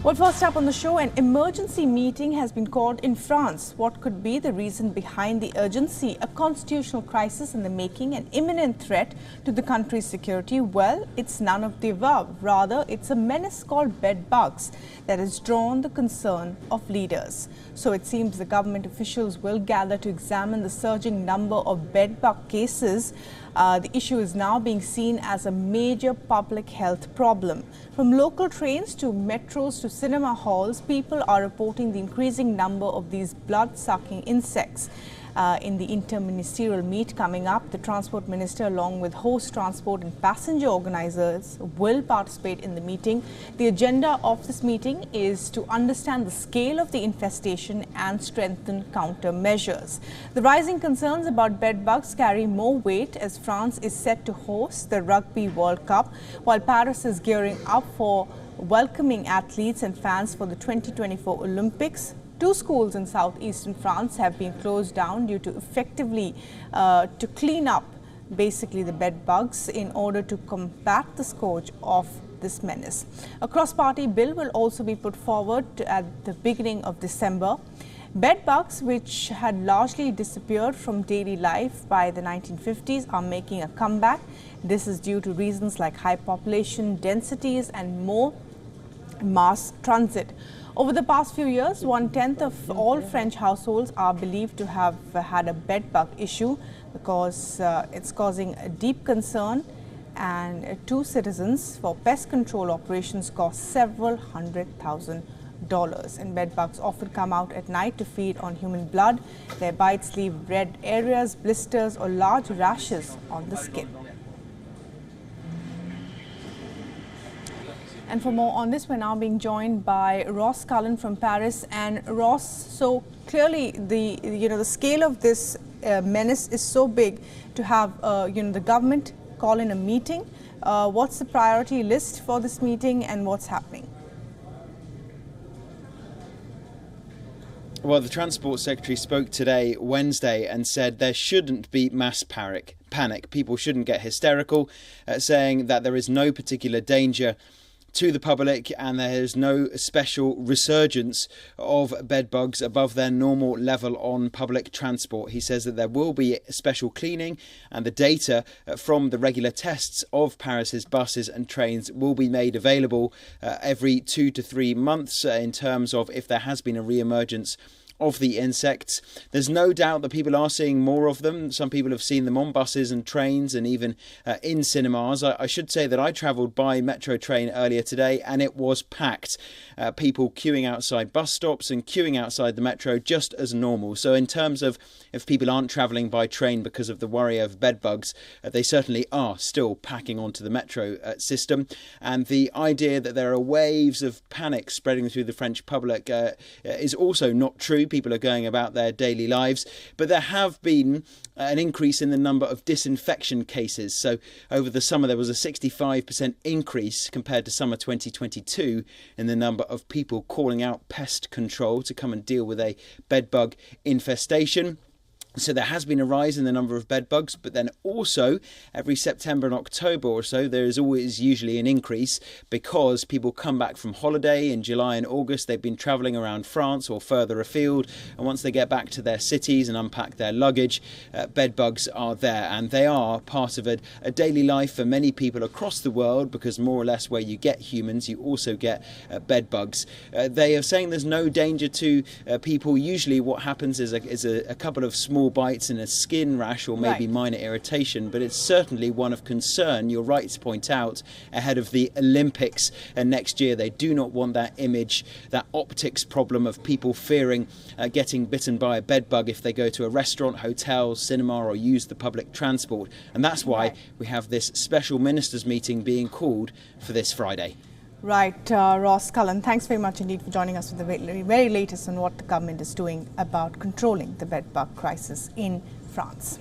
Well, first up on the show, an emergency meeting has been called in France. What could be the reason behind the urgency? A constitutional crisis in the making, an imminent threat to the country's security? Well, it's none of the above. Rather, it's a menace called bed bugs that has drawn the concern of leaders. So it seems the government officials will gather to examine the surging number of bed bug cases. The issue is now being seen as a major public health problem. From local trains to metros to cinema halls, people are reporting the increasing number of these blood-sucking insects. In the interministerial meet coming up, the Transport Minister along with host transport and passenger organizers will participate in the meeting. The agenda of this meeting is to understand the scale of the infestation and strengthen countermeasures. The rising concerns about bed bugs carry more weight as France is set to host the Rugby World Cup, while Paris is gearing up for welcoming athletes and fans for the 2024 Olympics. 2 schools in southeastern France have been closed down due to effectively to clean up basically the bed bugs in order to combat the scourge of this menace. A cross-party bill will also be put forward at the beginning of December. Bed bugs, which had largely disappeared from daily life by the 1950s, are making a comeback. This is due to reasons like high population densities and more mass transit. Over the past few years, 1/10 of all French households are believed to have had a bed bug issue because it's causing a deep concern, and 2 citizens for pest control operations cost several $100,000. And bed bugs often come out at night to feed on human blood. Their bites leave red areas, blisters or large rashes on the skin. And for more on this, we're now being joined by Ross Cullen from Paris. And Ross, so clearly the scale of this menace is so big to have the government call in a meeting. What's the priority list for this meeting and what's happening? Well, the Transport Secretary spoke today, Wednesday, and said there shouldn't be mass panic. People shouldn't get hysterical, saying that there is no particular danger to the public and there is no special resurgence of bed bugs above their normal level on public transport. He says that there will be special cleaning and the data from the regular tests of Paris's buses and trains will be made available every 2 to 3 months in terms of if there has been a re-emergence of the insects. There's no doubt that people are seeing more of them. Some people have seen them on buses and trains and even in cinemas. I should say that I travelled by metro train earlier today and it was packed. People queuing outside bus stops and queuing outside the metro just as normal. So in terms of if people aren't travelling by train because of the worry of bed bugs, they certainly are still packing onto the metro system. And the idea that there are waves of panic spreading through the French public is also not true. People are going about their daily lives, but there have been an increase in the number of disinfection cases. So over the summer there was a 65% increase compared to summer 2022 in the number of people calling out pest control to come and deal with a bedbug infestation. So there has been a rise in the number of bed bugs, but then also every September and October or so, there is always usually an increase because people come back from holiday in July and August. They've been travelling around France or further afield. And once they get back to their cities and unpack their luggage, bed bugs are there. And they are part of a daily life for many people across the world because more or less where you get humans, you also get bed bugs. They are saying there's no danger to people. Usually what happens is a couple of small bites and a skin rash or maybe minor irritation, but it's certainly one of concern, you're right to point out, ahead of the Olympics next year. They do not want that image, that optics problem of people fearing getting bitten by a bed bug if they go to a restaurant, hotel, cinema or use the public transport. And that's why we have this special ministers meeting being called for this Friday. Right, Ross Cullen, thanks very much indeed for joining us with the very latest on what the government is doing about controlling the bed bug crisis in France.